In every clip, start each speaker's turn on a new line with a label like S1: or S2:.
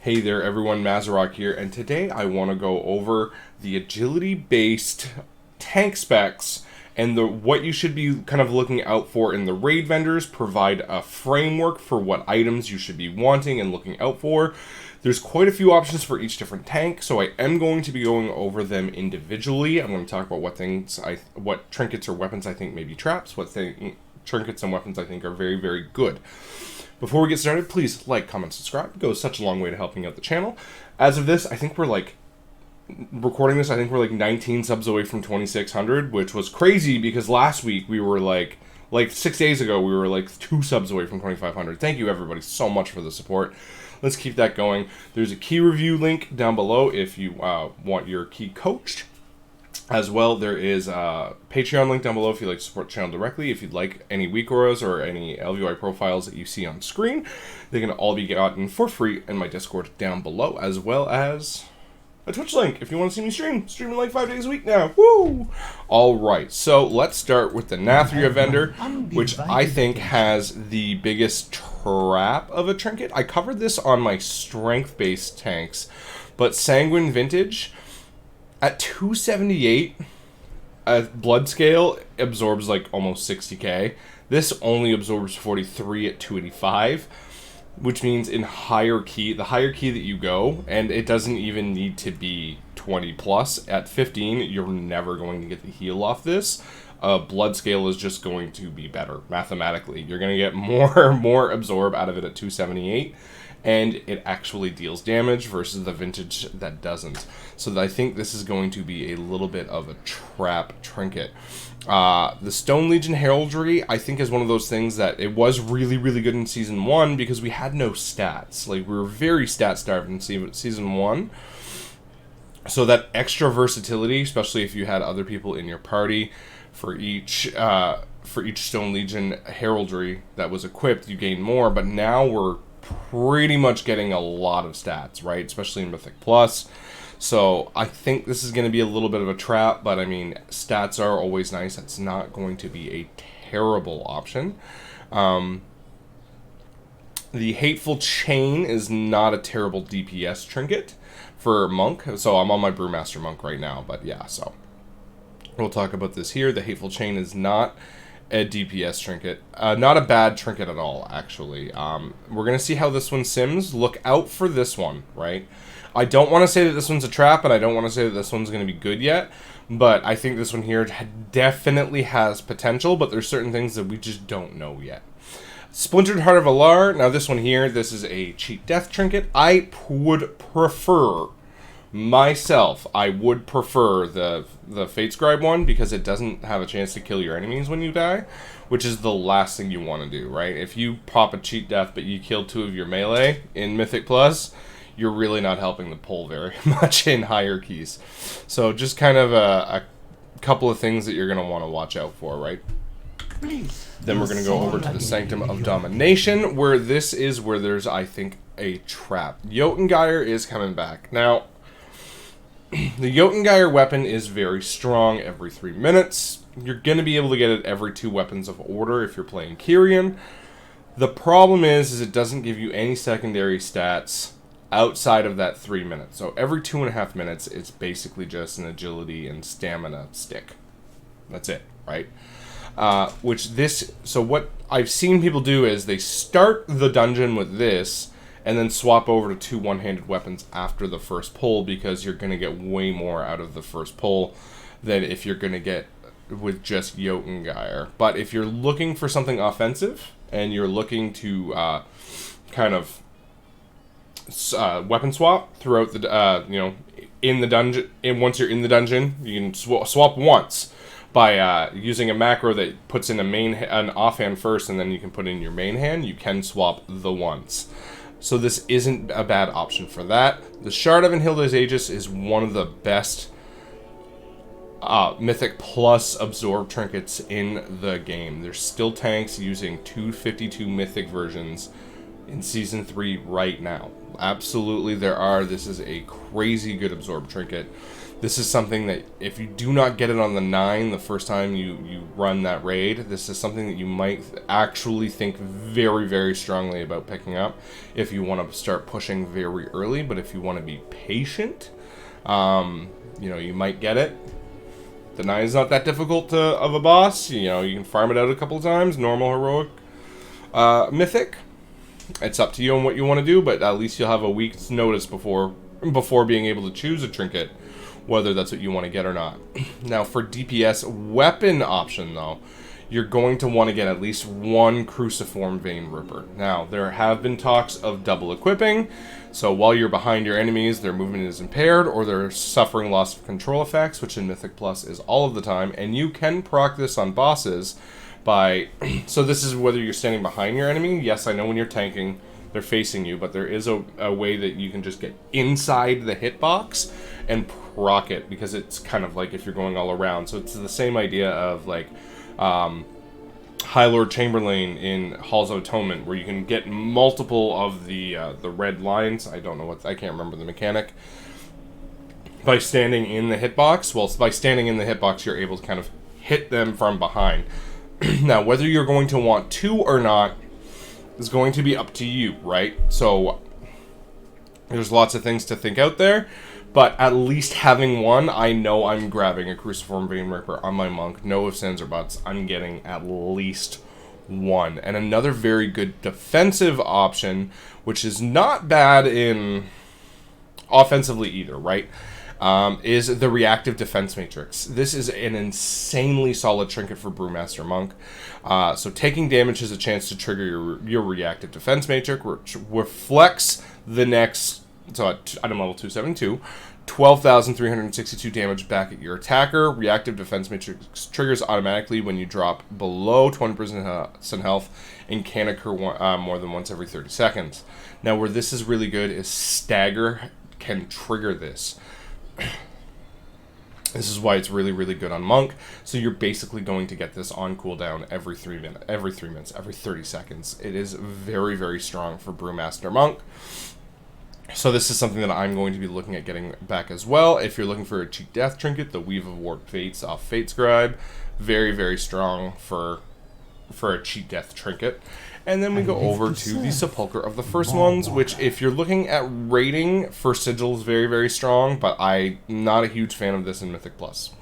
S1: Hey there everyone, Mazarok here, and today I want to go over the agility-based tank specs and what you should be kind of looking out for in the raid vendors, provide a framework for what items you should be wanting and looking out for. There's quite a few options for each different tank, so I am going to be going over them individually. I'm going to talk about what trinkets or weapons I think may be traps, trinkets and weapons I think are very, very good. Before we get started, please like, comment, subscribe. It goes such a long way to helping out the channel. As of this, I think we're like 19 subs away from 2,600, which was crazy because last week we were like 6 days ago, we were like 2 subs away from 2,500. Thank you everybody so much for the support. Let's keep that going. There's a key review link down below if you want your key coached. As well, there is a Patreon link down below if you'd like to support the channel directly. If you'd like any weak auras or any LVI profiles that you see on screen, they can all be gotten for free in my Discord down below, as well as a Twitch link if you want to see me streaming like 5 days a week now. Woo! Alright, so let's start with the Nathria vendor, which I think has the biggest trap of a trinket. I covered this on my strength-based tanks, but Sanguine Vintage at 278, a blood scale absorbs like almost 60k. This only absorbs 43 at 285, which means in the higher key that you go, and it doesn't even need to be 20 plus, at 15, you're never going to get the heal off this. Blood scale is just going to be better mathematically. You're going to get more absorb out of it at 278. And it actually deals damage versus the vintage that doesn't. So I think this is going to be a little bit of a trap trinket. The Stone Legion Heraldry, I think, is one of those things that it was really, really good in Season 1 because we had no stats. Like, we were very stat-starved in Season 1. So that extra versatility, especially if you had other people in your party, for each Stone Legion Heraldry that was equipped, you gain more. But now we're pretty much getting a lot of stats, right? Especially in Mythic Plus. So I think this is going to be a little bit of a trap, but I mean, stats are always nice. It's not going to be a terrible option. The Hateful Chain is not a terrible DPS trinket for Monk. So I'm on my Brewmaster Monk right now, but yeah, so we'll talk about this here. The Hateful Chain is not a DPS trinket. Not a bad trinket at all, actually. We're going to see how this one sims. Look out for this one, right? I don't want to say that this one's a trap, and I don't want to say that this one's going to be good yet, but I think this one here definitely has potential, but there's certain things that we just don't know yet. Splintered Heart of Alar. Now this one here, this is a cheat death trinket. I would prefer the Fate Scribe one because it doesn't have a chance to kill your enemies when you die, which is the last thing you want to do, right? If you pop a cheat death but you kill 2 of your melee in Mythic Plus, you're really not helping the pull very much in higher keys. So just kind of a couple of things that you're going to want to watch out for, right? Then we're going to go over to the Sanctum of Domination, where there's, I think, a trap. Jotungeyer is coming back. Now, the Jotungeyer weapon is very strong every 3 minutes. You're going to be able to get it every 2 weapons of order if you're playing Kyrian. The problem is it doesn't give you any secondary stats outside of that 3 minutes. So every 2.5 minutes, it's basically just an agility and stamina stick. That's it, right? So what I've seen people do is they start the dungeon with this, and then swap over to 2 one-handed weapons after the first pull because you're going to get way more out of the first pull than if you're going to get with just Jotungeyer. But if you're looking for something offensive and you're looking to kind of weapon swap throughout the, in the dungeon, and once you're in the dungeon, you can swap once by using a macro that puts in an offhand first and then you can put in your main hand. You can swap the once. So this isn't a bad option for that. The Shard of Enhilda's Aegis is one of the best Mythic Plus absorb trinkets in the game. There's still tanks using 252 Mythic versions in Season 3 right now. Absolutely there are. This is a crazy good absorb trinket. This is something that if you do not get it on the 9 the first time you run that raid, this is something that you might actually think very, very strongly about picking up if you want to start pushing very early. But if you want to be patient, you know, you might get it. The 9 is not that difficult of a boss. You know, you can farm it out a couple of times, normal, heroic, mythic. It's up to you on what you want to do, but at least you'll have a week's notice before being able to choose a trinket, whether that's what you want to get or not. Now, for DPS weapon option, though, you're going to want to get at least one Cruciform Vein Ripper. Now, there have been talks of double equipping, so while you're behind your enemies, their movement is impaired, or they're suffering loss of control effects, which in Mythic Plus is all of the time, and you can proc this on bosses by... So this is whether you're standing behind your enemy. Yes, I know when you're tanking, they're facing you, but there is a way that you can just get inside the hitbox and proc it, because it's kind of like if you're going all around. So it's the same idea of like High Lord Chamberlain in Halls of Atonement, where you can get multiple of the red lines. I can't remember the mechanic. By standing in the hitbox, well, by standing in the hitbox, you're able to kind of hit them from behind. Now, whether you're going to want to or not is going to be up to you, right? So there's lots of things to think out there, but at least having one, I know I'm grabbing a Cruciform Vein Ripper on my monk. No ifs, ands, or buts. I'm getting at least one. And another very good defensive option, which is not bad in offensively either, right? Is the Reactive Defense Matrix. This is an insanely solid trinket for Brewmaster Monk. So taking damage is a chance to trigger your Reactive Defense Matrix, which reflects the next, so at item level 272, 12,362 damage back at your attacker. Reactive Defense Matrix triggers automatically when you drop below 20% health and can occur more than once every 30 seconds. Now, where this is really good is Stagger can trigger this. This is why it's really, really good on Monk. So you're basically going to get this on cooldown every 3 minutes, every 30 seconds. It is very, very strong for Brewmaster Monk. So this is something that I'm going to be looking at getting back as well. If you're looking for a cheat death trinket, the Weave of Warped Fates off Fate Scribe, very, very strong for a cheat death trinket. And then we go over to the Sepulcher of the First Ones, which if you're looking at rating, First Sigil is very, very strong, but I'm not a huge fan of this in Mythic Plus.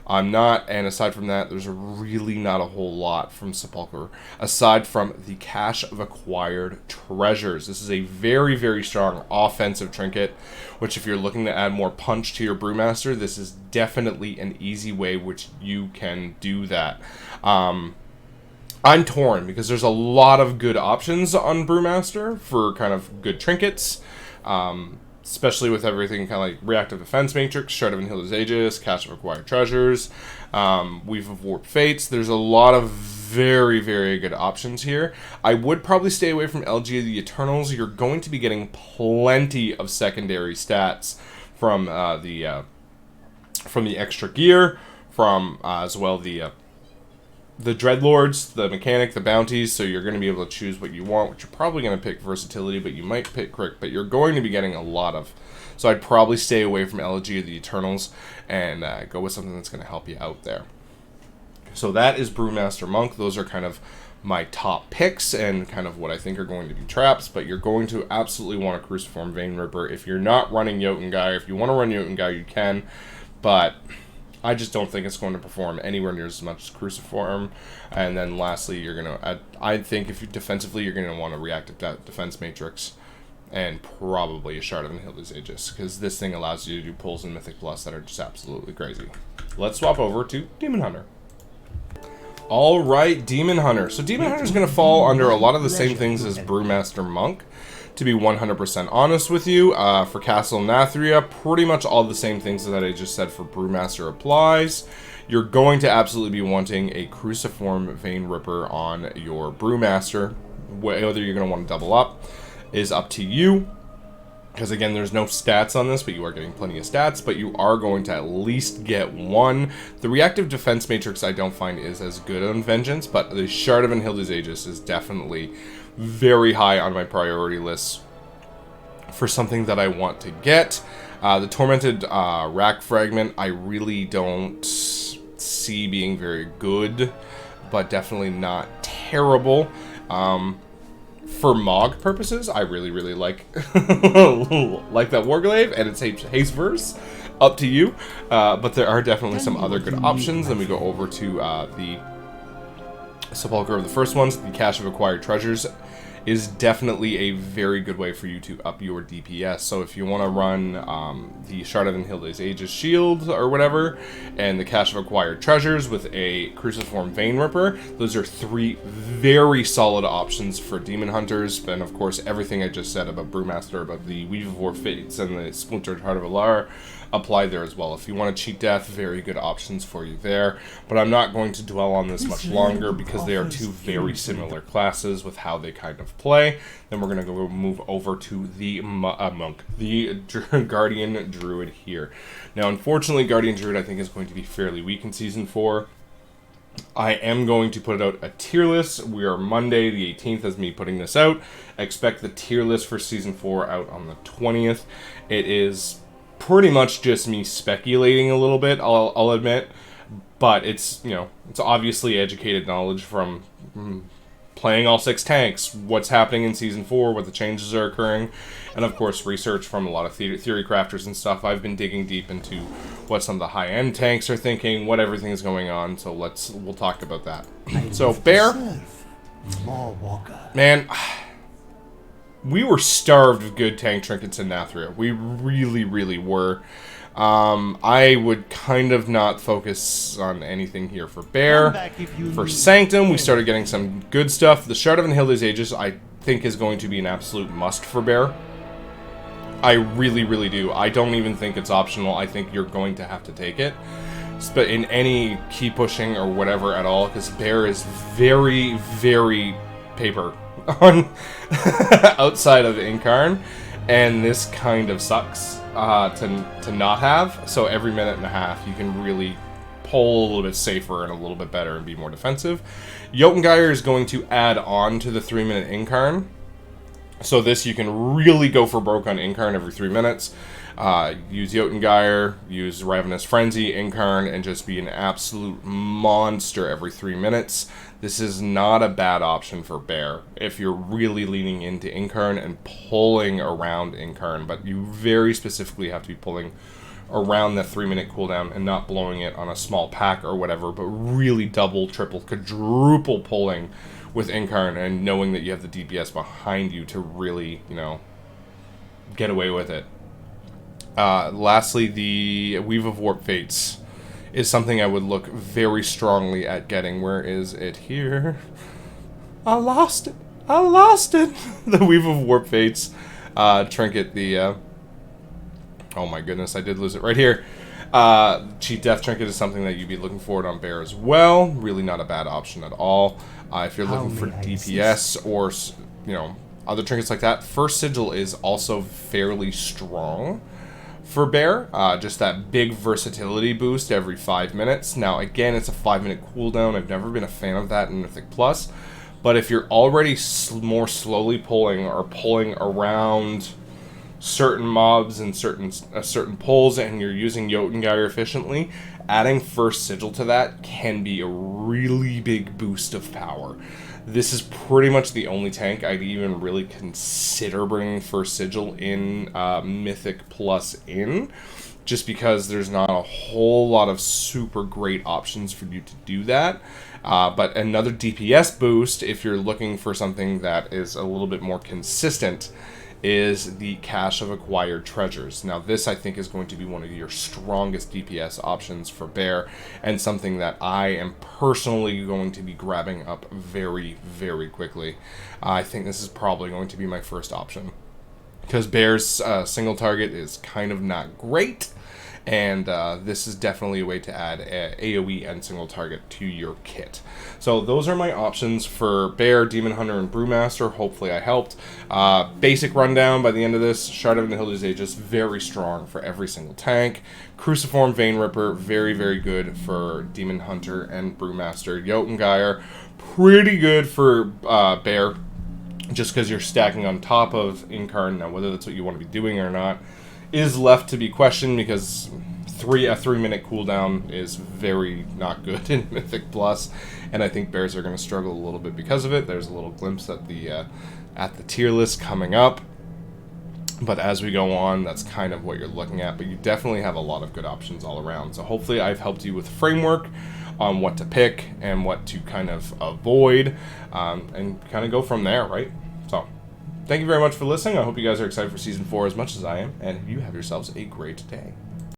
S1: I'm not, and aside from that, there's really not a whole lot from Sepulcher, aside from the Cache of Acquired Treasures. This is a very, very strong offensive trinket, which if you're looking to add more punch to your Brewmaster, this is definitely an easy way which you can do that. I'm torn because there's a lot of good options on Brewmaster for kind of good trinkets, especially with everything kind of like Reactive Defense Matrix, Shard of Healer's Aegis, Cache of Acquired Treasures, Weave of Warped Fates. There's a lot of very, very good options here. I would probably stay away from LG of the Eternals. You're going to be getting plenty of secondary stats from the extra gear, from as well the Dreadlords, the mechanic, the bounties, so you're going to be able to choose what you want, which you're probably going to pick versatility, but you might pick quick, but you're going to be getting a lot of. So I'd probably stay away from Elegy of the Eternals and go with something that's going to help you out there. So that is Brewmaster Monk. Those are kind of my top picks and kind of what I think are going to be traps, but you're going to absolutely want a Cruciform Vein Ripper. If you're not running Jotungai, if you want to run Jotungai, you can, but I just don't think it's going to perform anywhere near as much as Cruciform. And then lastly, you're going to, I think if you defensively, you're going to want a Reactive Defense Matrix and probably a Shard of Healer's Aegis, because this thing allows you to do pulls in Mythic Plus that are just absolutely crazy. Let's swap over to Demon Hunter. Alright, Demon Hunter. So Demon Hunter is going to fall under a lot of the same things as Brewmaster Monk. To be 100% honest with you, for Castle Nathria, pretty much all the same things that I just said for Brewmaster applies. You're going to absolutely be wanting a Cruciform Vein Ripper on your Brewmaster. Whether you're going to want to double up is up to you. Because again, there's no stats on this, but you are getting plenty of stats, but you are going to at least get one. The reactive defense matrix I don't find is as good on Vengeance, but the Shard of Untitled Aegis is definitely very high on my priority list for something that I want to get. The Tormented Rack Fragment I really don't see being very good, but definitely not terrible. For Mog purposes, I really like like that Warglaive and its haste verse. Up to you, but there are definitely some other good options. Then we go over to the Sepulchre of the first ones. The Cache of Acquired Treasures is definitely a very good way for you to up your DPS. So if you want to run the Shard of Untitled Aegis shield or whatever, and the Cache of Acquired Treasures with a Cruciform Vein Ripper, those are 3 very solid options for Demon Hunters. And of course, everything I just said about Brewmaster, about the Weave of War Fates and the Splintered Heart of Alar, apply there as well. If you want to cheat death, very good options for you there. But I'm not going to dwell on this much longer because they are 2 very similar classes with how they kind of play. Then we're going to go move over to the monk, the Guardian Druid here. Now, unfortunately, Guardian Druid I think is going to be fairly weak in Season 4. I am going to put out a tier list. We are Monday the 18th as me putting this out. I expect the tier list for Season 4 out on the 20th. It is pretty much just me speculating a little bit, I'll admit, but it's, you know, it's obviously educated knowledge from playing all 6 tanks, what's happening in Season 4, what the changes are occurring, and of course research from a lot of theory crafters and stuff. I've been digging deep into what some of the high-end tanks are thinking, what everything's going on, so we'll talk about that. So, Bear, man, we were starved of good tank trinkets in Nathria. We really were. I would kind of not focus on anything here for Bear. For Sanctum, we started getting some good stuff. The Shard of Untitled Aegis, I think, is going to be an absolute must for Bear. I really do. I don't even think it's optional. I think you're going to have to take it. But in any key pushing or whatever at all, because Bear is very paper on outside of Incarn, and this kind of sucks to not have. So every minute and a half you can really pull a little bit safer and a little bit better and be more defensive. Jotengeier is going to add on to the 3-minute Incarn, so this you can really go for broke on Incarn every 3 minutes. Use Jotengeier, use Ravenous Frenzy, Incarn, and just be an absolute monster every 3 minutes. This is not a bad option for Bear if you're really leaning into Incarn and pulling around Incarn, but you very specifically have to be pulling around the 3-minute cooldown and not blowing it on a small pack or whatever, but really double, triple, quadruple pulling with Incarn and knowing that you have the DPS behind you to really, you know, get away with it. Lastly, the Weave of Warp Fates is something I would look very strongly at getting. Where is it here? I lost it. The Weave of Warp Fates trinket, the oh my goodness, I did lose it right here. Cheat Death Trinket is something that you'd be looking for on Bear as well. Really not a bad option at all. If you're looking for DPS or, you know, other trinkets like that, First Sigil is also fairly strong for Bear. Just that big versatility boost every 5 minutes. Now, again, it's a 5-minute cooldown. I've never been a fan of that in Mythic Plus. But if you're already more slowly pulling or pulling around certain mobs and certain pulls, and you're using Jotengeier efficiently, adding First Sigil to that can be a really big boost of power. This is pretty much the only tank I'd even really consider bringing First Sigil in Mythic Plus in, just because there's not a whole lot of super great options for you to do that. But another DPS boost, if you're looking for something that is a little bit more consistent, is the Cache of Acquired Treasures. Now this, I think, is going to be one of your strongest DPS options for Bear, and something that I am personally going to be grabbing up very quickly. I think this is probably going to be my first option, because Bear's single target is kind of not great, and this is definitely a way to add AoE and single target to your kit. So those are my options for Bear, Demon Hunter, and Brewmaster. Hopefully I helped. Basic rundown by the end of this: Shardov and Hilda's Aegis, very strong for every single tank. Cruciform Vein Ripper, very, very good for Demon Hunter and Brewmaster. Jotungeyer, pretty good for Bear, just because you're stacking on top of Incarn. Now, whether that's what you want to be doing or not is left to be questioned, because a 3-minute cooldown is very not good in Mythic Plus, and I think Bears are going to struggle a little bit because of it. There's a little glimpse at the tier list coming up, but as we go on, that's kind of what you're looking at. But you definitely have a lot of good options all around. So hopefully I've helped you with framework on what to pick and what to kind of avoid, and kind of go from there, right? So thank you very much for listening. I hope you guys are excited for Season 4 as much as I am, and you have yourselves a great day.